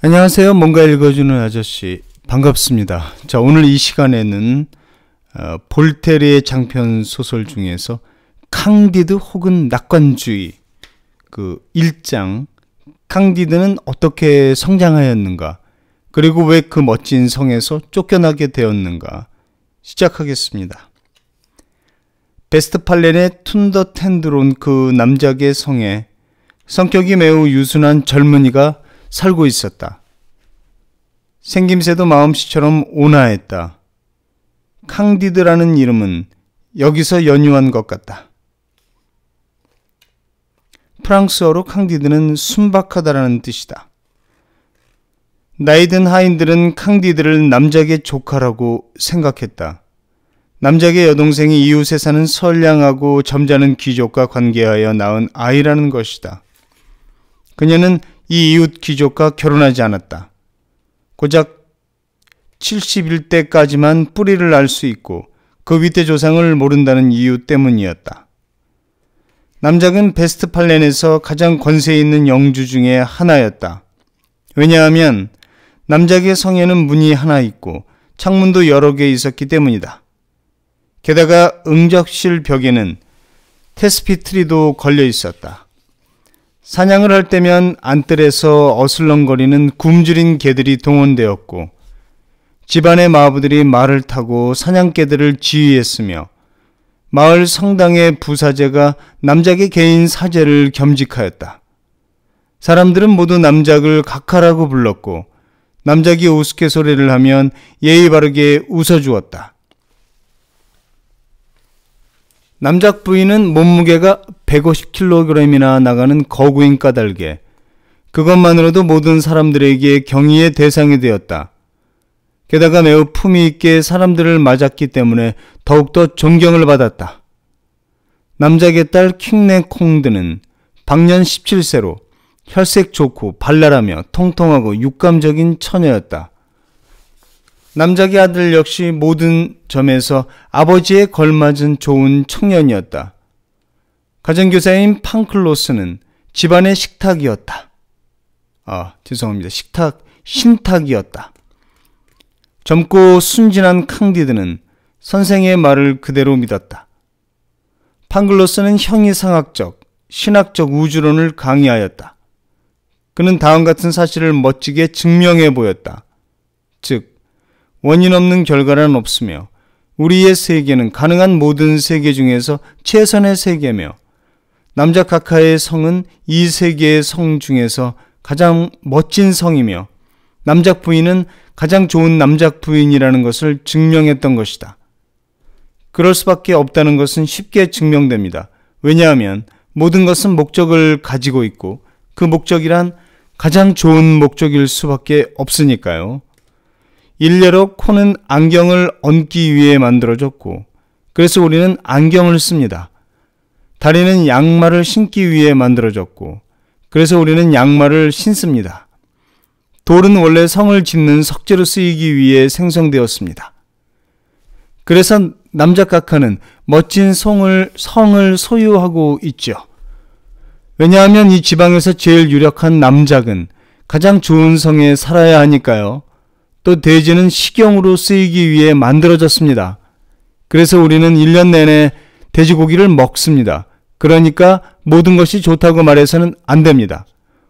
안녕하세요. 뭔가 읽어주는 아저씨 반갑습니다. 자, 오늘 이 시간에는 볼테르의 장편 소설 중에서 캉디드 혹은 낙관주의 그 1장 캉디드는 어떻게 성장하였는가, 그리고 왜 그 멋진 성에서 쫓겨나게 되었는가 시작하겠습니다. 베스트팔렌의 툰더텐드론 그 남작의 성에 성격이 매우 유순한 젊은이가 살고 있었다. 생김새도 마음씨처럼 온화했다. 캉디드라는 이름은 여기서 연유한 것 같다. 프랑스어로 캉디드는 순박하다라는 뜻이다. 나이든 하인들은 캉디드를 남작의 조카라고 생각했다. 남작의 여동생이 이웃에 사는 선량하고 점잖은 귀족과 관계하여 낳은 아이라는 것이다. 그녀는 이 이웃 귀족과 결혼하지 않았다. 고작 71대까지만 뿌리를 알 수 있고 그 윗대 조상을 모른다는 이유 때문이었다. 남작은 베스트팔렌에서 가장 권세 있는 영주 중에 하나였다. 왜냐하면 남작의 성에는 문이 하나 있고 창문도 여러 개 있었기 때문이다. 게다가 응접실 벽에는 테스피트리도 걸려 있었다. 사냥을 할 때면 안뜰에서 어슬렁거리는 굶주린 개들이 동원되었고 집안의 마부들이 말을 타고 사냥개들을 지휘했으며 마을 성당의 부사제가 남작의 개인 사제를 겸직하였다. 사람들은 모두 남작을 각하라고 불렀고 남작이 우스갯소리를 하면 예의 바르게 웃어주었다. 남작 부인은 몸무게가 150kg이나 나가는 거구인 까닭에 그것만으로도 모든 사람들에게 경의의 대상이 되었다. 게다가 매우 품위 있게 사람들을 맞았기 때문에 더욱더 존경을 받았다. 남작의 딸 킹네 콩드는 방년 17세로 혈색 좋고 발랄하며 통통하고 육감적인 처녀였다. 남작의 아들 역시 모든 점에서 아버지에 걸맞은 좋은 청년이었다. 가정교사인 팡클로스는 집안의 식탁이었다. 신탁이었다. 젊고 순진한 캉디드는 선생의 말을 그대로 믿었다. 팡클로스는 형이상학적, 신학적 우주론을 강의하였다. 그는 다음 같은 사실을 멋지게 증명해 보였다. 즉, 원인 없는 결과란 없으며 우리의 세계는 가능한 모든 세계 중에서 최선의 세계며 남작 각하의 성은 이 세계의 성 중에서 가장 멋진 성이며 남작 부인은 가장 좋은 남작 부인이라는 것을 증명했던 것이다. 그럴 수밖에 없다는 것은 쉽게 증명됩니다. 왜냐하면 모든 것은 목적을 가지고 있고 그 목적이란 가장 좋은 목적일 수밖에 없으니까요. 일례로 코는 안경을 얹기 위해 만들어졌고 그래서 우리는 안경을 씁니다. 다리는 양말을 신기 위해 만들어졌고 그래서 우리는 양말을 신습니다. 돌은 원래 성을 짓는 석재로 쓰이기 위해 생성되었습니다. 그래서 남작 각하는 멋진 성을 소유하고 있죠. 왜냐하면 이 지방에서 제일 유력한 남작은 가장 좋은 성에 살아야 하니까요. 또 돼지는 식용으로 쓰이기 위해 만들어졌습니다. 그래서 우리는 1년 내내 돼지고기를 먹습니다. 그러니까 모든 것이 좋다고 말해서는 안 됩니다.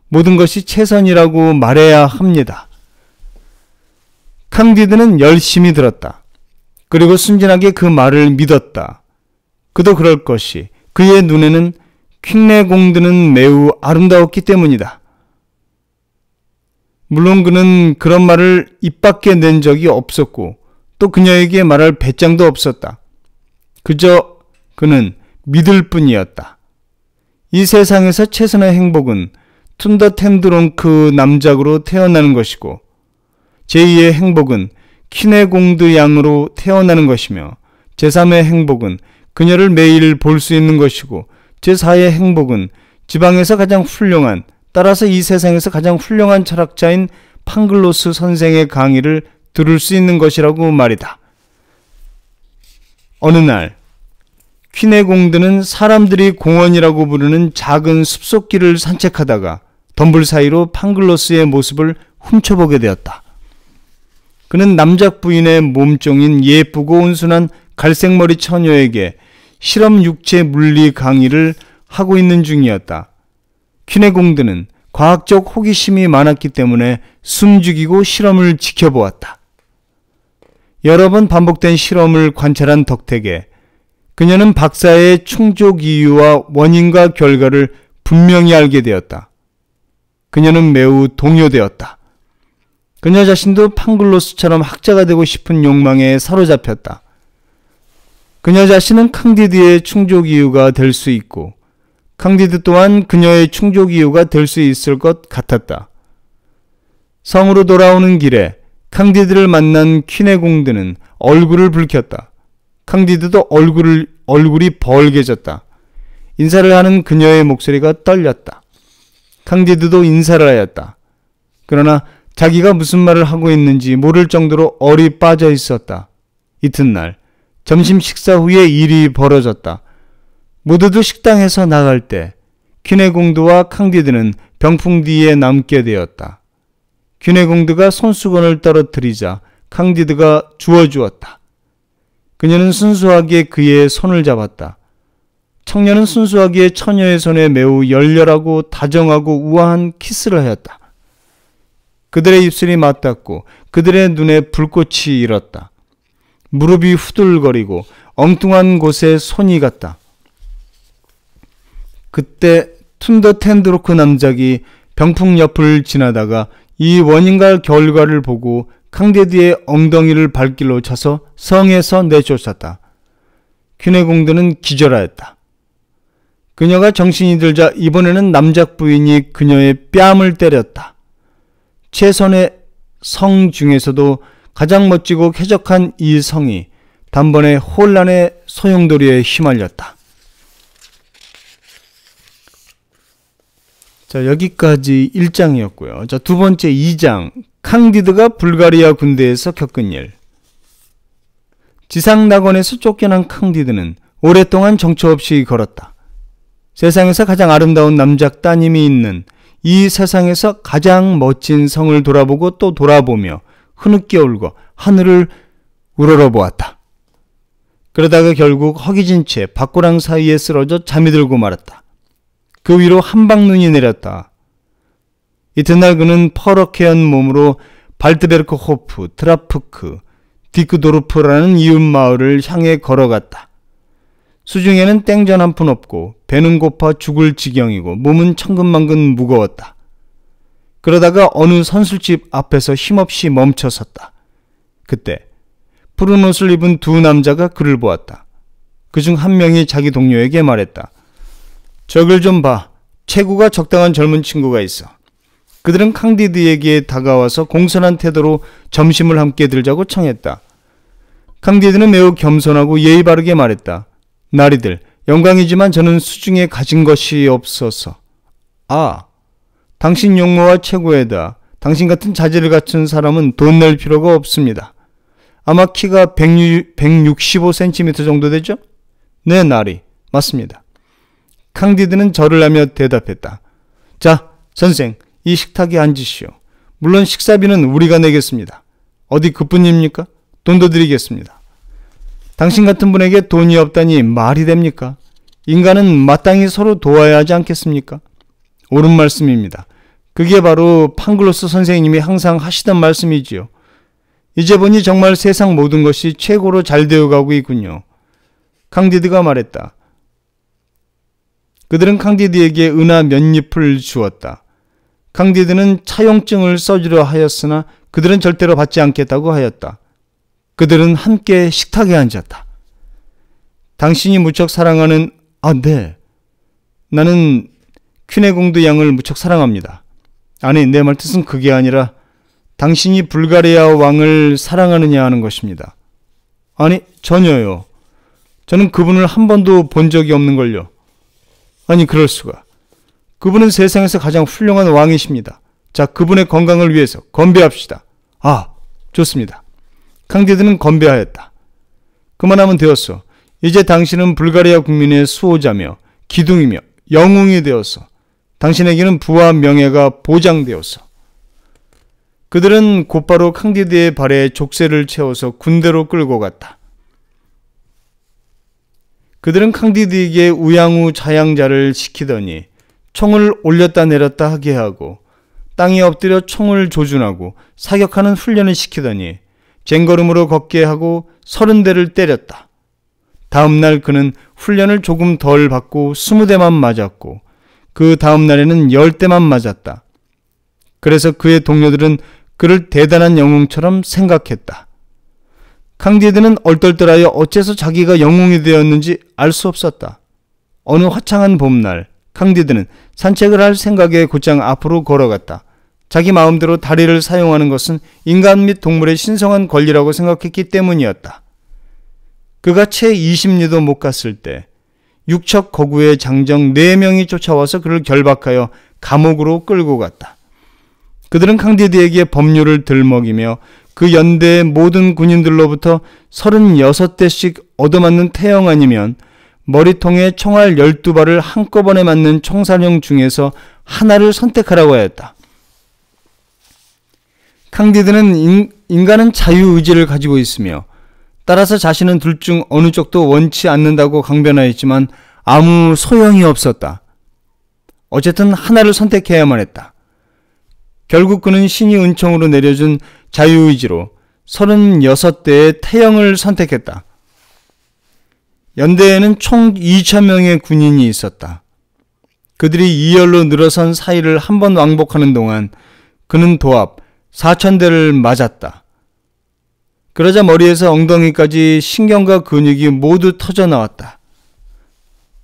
모든 것이 최선이라고 말해야 합니다. 캉디드는 열심히 들었다. 그리고 순진하게 그 말을 믿었다. 그도 그럴 것이 그의 눈에는 퀸네공드는 매우 아름다웠기 때문이다. 물론 그는 그런 말을 입 밖에 낸 적이 없었고 또 그녀에게 말할 배짱도 없었다. 그저 그는 믿을 뿐이었다. 이 세상에서 최선의 행복은 툰더텐드론크 남작으로 태어나는 것이고 제2의 행복은 퀸네공드 양으로 태어나는 것이며 제3의 행복은 그녀를 매일 볼 수 있는 것이고 제4의 행복은 지방에서 가장 훌륭한, 따라서 이 세상에서 가장 훌륭한 철학자인 팡글로스 선생의 강의를 들을 수 있는 것이라고 말이다. 어느 날 퀸네공드는 사람들이 공원이라고 부르는 작은 숲속길을 산책하다가 덤불 사이로 팡글로스의 모습을 훔쳐보게 되었다. 그는 남작 부인의 몸종인 예쁘고 온순한 갈색머리 처녀에게 실험 육체 물리 강의를 하고 있는 중이었다. 퀴네공드는 과학적 호기심이 많았기 때문에 숨죽이고 실험을 지켜보았다. 여러 번 반복된 실험을 관찰한 덕택에 그녀는 박사의 충족 이유와 원인과 결과를 분명히 알게 되었다. 그녀는 매우 동요되었다. 그녀 자신도 팡글로스처럼 학자가 되고 싶은 욕망에 사로잡혔다. 그녀 자신은 캉디드의 충족 이유가 될 수 있고 캉디드 또한 그녀의 충족 이유가 될 수 있을 것 같았다. 성으로 돌아오는 길에 캉디드를 만난 퀴네공드는 얼굴을 붉혔다. 캉디드도 얼굴이 벌게졌다. 인사를 하는 그녀의 목소리가 떨렸다. 캉디드도 인사를 하였다. 그러나 자기가 무슨 말을 하고 있는지 모를 정도로 얼이 빠져 있었다. 이튿날 점심 식사 후에 일이 벌어졌다. 모두들 식당에서 나갈 때 퀴네공드와 캉디드는 병풍 뒤에 남게 되었다. 퀴네공드가 손수건을 떨어뜨리자 캉디드가 주워주었다. 그녀는 순수하게 그의 손을 잡았다. 청년은 순수하게 처녀의 손에 매우 열렬하고 다정하고 우아한 키스를 하였다. 그들의 입술이 맞닿고 그들의 눈에 불꽃이 일었다. 무릎이 후들거리고 엉뚱한 곳에 손이 갔다. 그때 툰더 텐드로크 남작이 병풍 옆을 지나다가 이 원인과 결과를 보고 캉디드의 엉덩이를 발길로 차서 성에서 내쫓았다. 퀴네공드는 기절하였다. 그녀가 정신이 들자 이번에는 남작 부인이 그녀의 뺨을 때렸다. 최선의 성 중에서도 가장 멋지고 쾌적한 이 성이 단번에 혼란의 소용돌이에 휘말렸다. 자, 여기까지 1장이었고요. 자, 두 번째 2장. 캉디드가 불가리아 군대에서 겪은 일. 지상낙원에서 쫓겨난 캉디드는 오랫동안 정처 없이 걸었다. 세상에서 가장 아름다운 남작 따님이 있는 이 세상에서 가장 멋진 성을 돌아보고 또 돌아보며 흐느껴 울고 하늘을 우러러보았다. 그러다가 결국 허기진 채 밭고랑 사이에 쓰러져 잠이 들고 말았다. 그 위로 한방눈이 내렸다. 이튿날 그는 퍼렇게 한 몸으로 발트베르크 호프, 트라프크, 디크도르프라는 이웃 마을을 향해 걸어갔다. 수중에는 땡전 한 푼 없고 배는 고파 죽을 지경이고 몸은 천근만근 무거웠다. 그러다가 어느 선술집 앞에서 힘없이 멈춰섰다. 그때 푸른 옷을 입은 두 남자가 그를 보았다. 그중 한 명이 자기 동료에게 말했다. 저걸 좀 봐. 체구가 적당한 젊은 친구가 있어. 그들은 캉디드에게 다가와서 공손한 태도로 점심을 함께 들자고 청했다. 캉디드는 매우 겸손하고 예의 바르게 말했다. 나리들, 영광이지만 저는 수중에 가진 것이 없어서. 아, 당신 용모와 체구에다 당신 같은 자질을 갖춘 사람은 돈 낼 필요가 없습니다. 아마 키가 165cm 정도 되죠? 네, 나리. 맞습니다. 캉디드는 절을 하며 대답했다. 자, 선생, 이 식탁에 앉으시오. 물론 식사비는 우리가 내겠습니다. 어디 그뿐입니까? 돈도 드리겠습니다. 당신 같은 분에게 돈이 없다니 말이 됩니까? 인간은 마땅히 서로 도와야 하지 않겠습니까? 옳은 말씀입니다. 그게 바로 팡글로스 선생님이 항상 하시던 말씀이지요. 이제 보니 정말 세상 모든 것이 최고로 잘 되어가고 있군요. 캉디드가 말했다. 그들은 캉디드에게 은하 몇 잎을 주었다. 캉디드는 차용증을 써주려 하였으나 그들은 절대로 받지 않겠다고 하였다. 그들은 함께 식탁에 앉았다. 당신이 무척 사랑하는... 네. 나는 퀴네공드 양을 무척 사랑합니다. 아니, 내 말 뜻은 그게 아니라 당신이 불가리아 왕을 사랑하느냐 하는 것입니다. 아니, 전혀요. 저는 그분을 한 번도 본 적이 없는걸요. 아니, 그럴 수가. 그분은 세상에서 가장 훌륭한 왕이십니다. 자, 그분의 건강을 위해서 건배합시다. 아, 좋습니다. 캉디드는 건배하였다. 그만하면 되었어. 이제 당신은 불가리아 국민의 수호자며 기둥이며 영웅이 되어서 당신에게는 부와 명예가 보장되었어. 그들은 곧바로 캉디드의 발에 족쇄를 채워서 군대로 끌고 갔다. 그들은 캉디드에게 우양우자양자를 시키더니 총을 올렸다 내렸다 하게 하고 땅에 엎드려 총을 조준하고 사격하는 훈련을 시키더니 쟁걸음으로 걷게 하고 30대를 때렸다. 다음 날 그는 훈련을 조금 덜 받고 20대만 맞았고 그 다음 날에는 10대만 맞았다. 그래서 그의 동료들은 그를 대단한 영웅처럼 생각했다. 캉디드는 얼떨떨하여 어째서 자기가 영웅이 되었는지 알 수 없었다. 어느 화창한 봄날 캉디드는 산책을 할 생각에 곧장 앞으로 걸어갔다. 자기 마음대로 다리를 사용하는 것은 인간 및 동물의 신성한 권리라고 생각했기 때문이었다. 그가 채 20리도 못 갔을 때 육척 거구의 장정 4명이 쫓아와서 그를 결박하여 감옥으로 끌고 갔다. 그들은 캉디드에게 법률을 들먹이며 그 연대의 모든 군인들로부터 36대씩 얻어맞는 태형 아니면 머리통에 총알 12발을 한꺼번에 맞는 총사령 중에서 하나를 선택하라고 하였다. 캉디드는 인간은 자유의지를 가지고 있으며 따라서 자신은 둘 중 어느 쪽도 원치 않는다고 강변하였지만 아무 소용이 없었다. 어쨌든 하나를 선택해야만 했다. 결국 그는 신이 은총으로 내려준 자유의지로 36대의 태형을 선택했다. 연대에는 총 2,000명의 군인이 있었다. 그들이 이열로 늘어선 사이를 한 번 왕복하는 동안 그는 도합 4,000대를 맞았다. 그러자 머리에서 엉덩이까지 신경과 근육이 모두 터져 나왔다.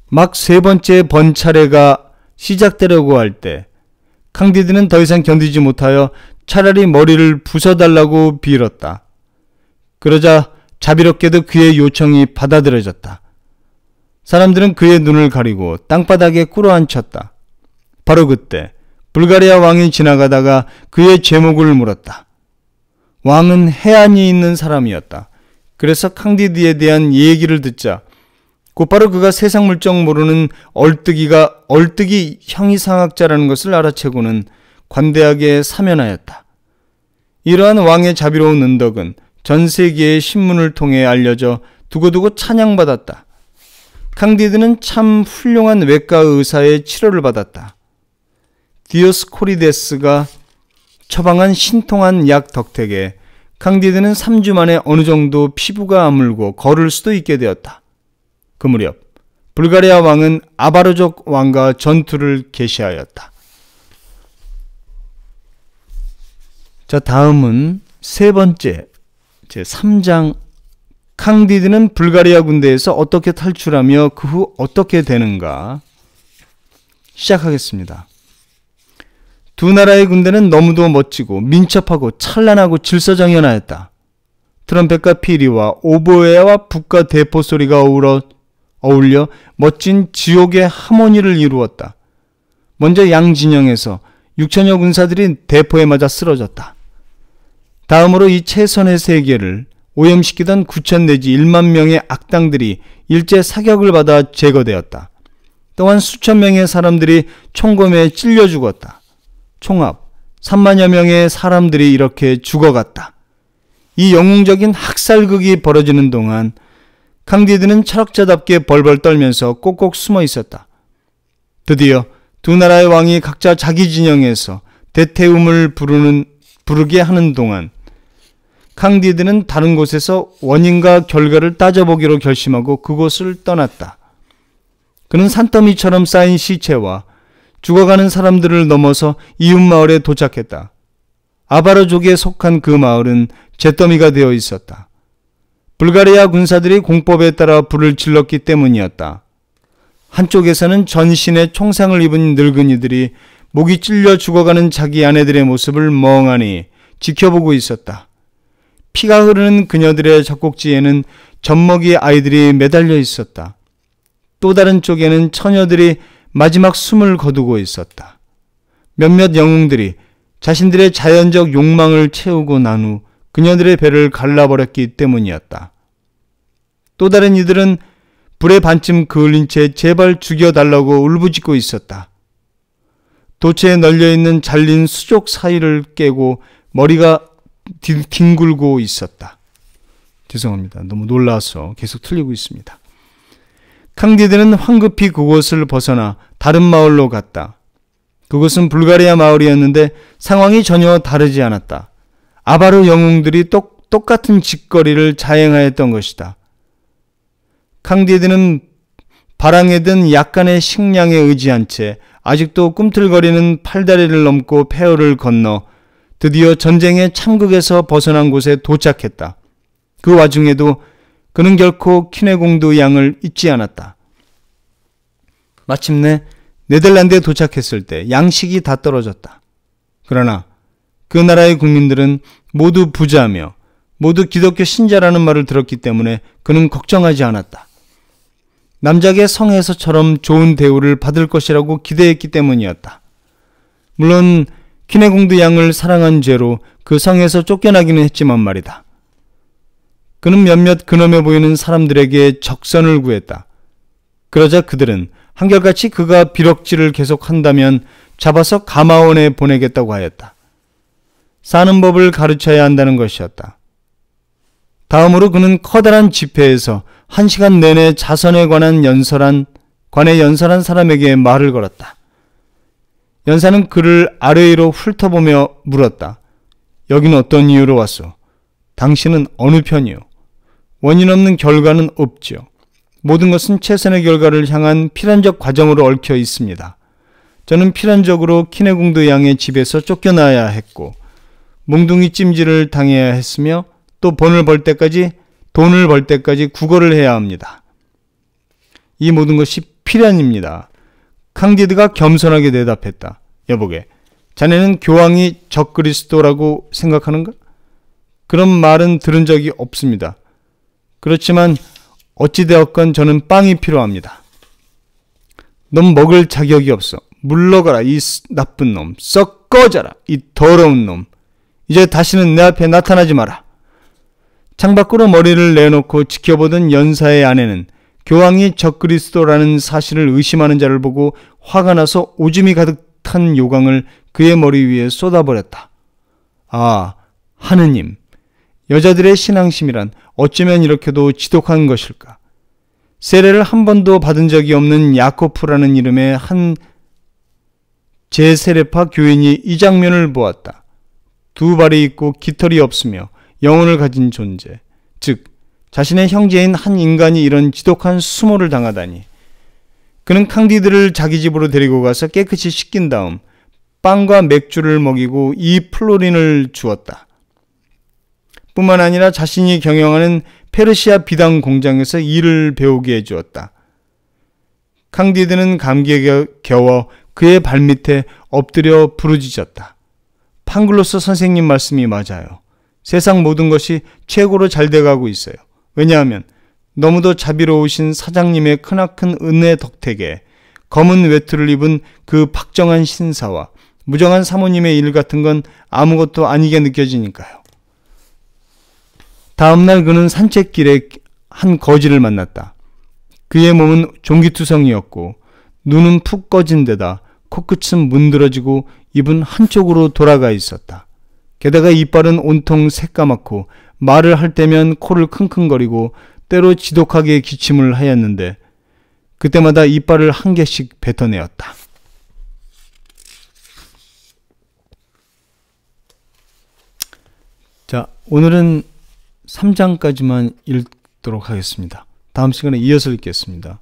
막 3번째 번차례가 시작되려고 할 때 캉디드는 더 이상 견디지 못하여 차라리 머리를 부숴달라고 빌었다. 그러자 자비롭게도 그의 요청이 받아들여졌다. 사람들은 그의 눈을 가리고 땅바닥에 꿇어앉혔다. 바로 그때 불가리아 왕이 지나가다가 그의 제목을 물었다. 왕은 해안이 있는 사람이었다. 그래서 캉디드에 대한 얘기를 듣자 곧바로 그가 세상 물정 모르는 얼뜨기 형이상학자라는 것을 알아채고는 관대하게 사면하였다. 이러한 왕의 자비로운 은덕은 전 세계의 신문을 통해 알려져 두고두고 찬양받았다. 캉디드는 참 훌륭한 외과 의사의 치료를 받았다. 디오스코리데스가 처방한 신통한 약 덕택에 캉디드는 3주 만에 어느 정도 피부가 아물고 걸을 수도 있게 되었다. 그 무렵 불가리아 왕은 아바르족 왕과 전투를 개시하였다. 자, 다음은 세 번째 제3장 캉디드는 불가리아 군대에서 어떻게 탈출하며 그 후 어떻게 되는가 시작하겠습니다. 두 나라의 군대는 너무도 멋지고 민첩하고 찬란하고 질서정연하였다. 트럼펫과 피리와 오보에와 북과 대포 소리가 어울려 멋진 지옥의 하모니를 이루었다. 먼저 양진영에서 6천여 군사들이 대포에 맞아 쓰러졌다. 다음으로 이 최선의 세계를 오염시키던 9천 내지 1만 명의 악당들이 일제 사격을 받아 제거되었다. 또한 수천 명의 사람들이 총검에 찔려 죽었다. 총합 3만여 명의 사람들이 이렇게 죽어갔다. 이 영웅적인 학살극이 벌어지는 동안 캉디드는 철학자답게 벌벌 떨면서 꼭꼭 숨어 있었다. 드디어 두 나라의 왕이 각자 자기 진영에서 대퇴음을 부르게 하는 동안 캉디드는 다른 곳에서 원인과 결과를 따져보기로 결심하고 그곳을 떠났다. 그는 산더미처럼 쌓인 시체와 죽어가는 사람들을 넘어서 이웃마을에 도착했다. 아바르족에 속한 그 마을은 잿더미가 되어 있었다. 불가리아 군사들이 공법에 따라 불을 질렀기 때문이었다. 한쪽에서는 전신에 총상을 입은 늙은이들이 목이 찔려 죽어가는 자기 아내들의 모습을 멍하니 지켜보고 있었다. 피가 흐르는 그녀들의 젖꼭지에는 젖먹이 아이들이 매달려 있었다. 또 다른 쪽에는 처녀들이 마지막 숨을 거두고 있었다. 몇몇 영웅들이 자신들의 자연적 욕망을 채우고 난 후 그녀들의 배를 갈라버렸기 때문이었다. 또 다른 이들은 불에 반쯤 그을린 채 제발 죽여달라고 울부짖고 있었다. 도처에 널려있는 잘린 수족 사이를 깨고 머리가 뒹굴고 있었다. 죄송합니다. 너무 놀라서 계속 틀리고 있습니다. 캉디드는 황급히 그곳을 벗어나 다른 마을로 갔다. 그곳은 불가리아 마을이었는데 상황이 전혀 다르지 않았다. 아바르 영웅들이 똑같은 짓거리를 자행하였던 것이다. 캉디드는 바랑에 든 약간의 식량에 의지한 채 아직도 꿈틀거리는 팔다리를 넘고 폐허를 건너 드디어 전쟁의 참극에서 벗어난 곳에 도착했다. 그 와중에도 그는 결코 키네공두 양을 잊지 않았다. 마침내 네덜란드에 도착했을 때 양식이 다 떨어졌다. 그러나 그 나라의 국민들은 모두 부자며 모두 기독교 신자라는 말을 들었기 때문에 그는 걱정하지 않았다. 남작의 성에서처럼 좋은 대우를 받을 것이라고 기대했기 때문이었다. 물론 키네공두 양을 사랑한 죄로 그 성에서 쫓겨나기는 했지만 말이다. 그는 몇몇 근엄해 보이는 사람들에게 적선을 구했다. 그러자 그들은 한결같이 그가 비럭질을 계속한다면 잡아서 가마원에 보내겠다고 하였다. 사는 법을 가르쳐야 한다는 것이었다. 다음으로 그는 커다란 집회에서 1시간 내내 자선에 관해 연설한 사람에게 말을 걸었다. 연사는 그를 아래위로 훑어보며 물었다. 여기는 어떤 이유로 왔소? 당신은 어느 편이요? 원인 없는 결과는 없지요. 모든 것은 최선의 결과를 향한 필연적 과정으로 얽혀 있습니다. 저는 필연적으로 키네공두 양의 집에서 쫓겨나야 했고 몽둥이 찜질을 당해야 했으며 또 돈을 벌 때까지 구걸을 해야 합니다. 이 모든 것이 필연입니다. 캉디드가 겸손하게 대답했다. 여보게, 자네는 교황이 적그리스도라고 생각하는가? 그런 말은 들은 적이 없습니다. 그렇지만 어찌되었건 저는 빵이 필요합니다. 넌 먹을 자격이 없어. 물러가라, 이 나쁜 놈. 썩 꺼져라, 이 더러운 놈. 이제 다시는 내 앞에 나타나지 마라. 창밖으로 머리를 내놓고 지켜보던 연사의 아내는 교황이 적그리스도라는 사실을 의심하는 자를 보고 화가 나서 오줌이 가득 탄 요강을 그의 머리 위에 쏟아버렸다. 아, 하느님, 여자들의 신앙심이란 어쩌면 이렇게도 지독한 것일까? 세례를 한 번도 받은 적이 없는 야코프라는 이름의 한 제세례파 교인이 이 장면을 보았다. 두 발이 있고 깃털이 없으며 영혼을 가진 존재, 즉 자신의 형제인 한 인간이 이런 지독한 수모를 당하다니. 그는 캉디드를 자기 집으로 데리고 가서 깨끗이 씻긴 다음 빵과 맥주를 먹이고 이 플로린을 주었다. 뿐만 아니라 자신이 경영하는 페르시아 비단 공장에서 일을 배우게 해주었다. 캉디드는 감기에 겨워 그의 발밑에 엎드려 부르짖었다. 판글로스 선생님 말씀이 맞아요. 세상 모든 것이 최고로 잘 돼가고 있어요. 왜냐하면 너무도 자비로우신 사장님의 크나큰 은혜 덕택에 검은 외투를 입은 그 박정한 신사와 무정한 사모님의 일 같은 건 아무것도 아니게 느껴지니까요. 다음날 그는 산책길에 한 거지를 만났다. 그의 몸은 종기투성이었고 눈은 푹 꺼진 데다 코끝은 문드러지고 입은 한쪽으로 돌아가 있었다. 게다가 이빨은 온통 새까맣고 말을 할 때면 코를 킁킁거리고 때로 지독하게 기침을 하였는데 그때마다 이빨을 한 개씩 뱉어내었다. 자, 오늘은 3장까지만 읽도록 하겠습니다. 다음 시간에 이어서 읽겠습니다.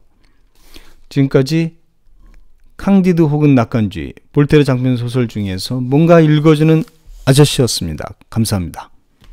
지금까지 캉디드 혹은 낙관주의, 볼테르 장편 소설 중에서 뭔가 읽어주는 아저씨였습니다. 감사합니다.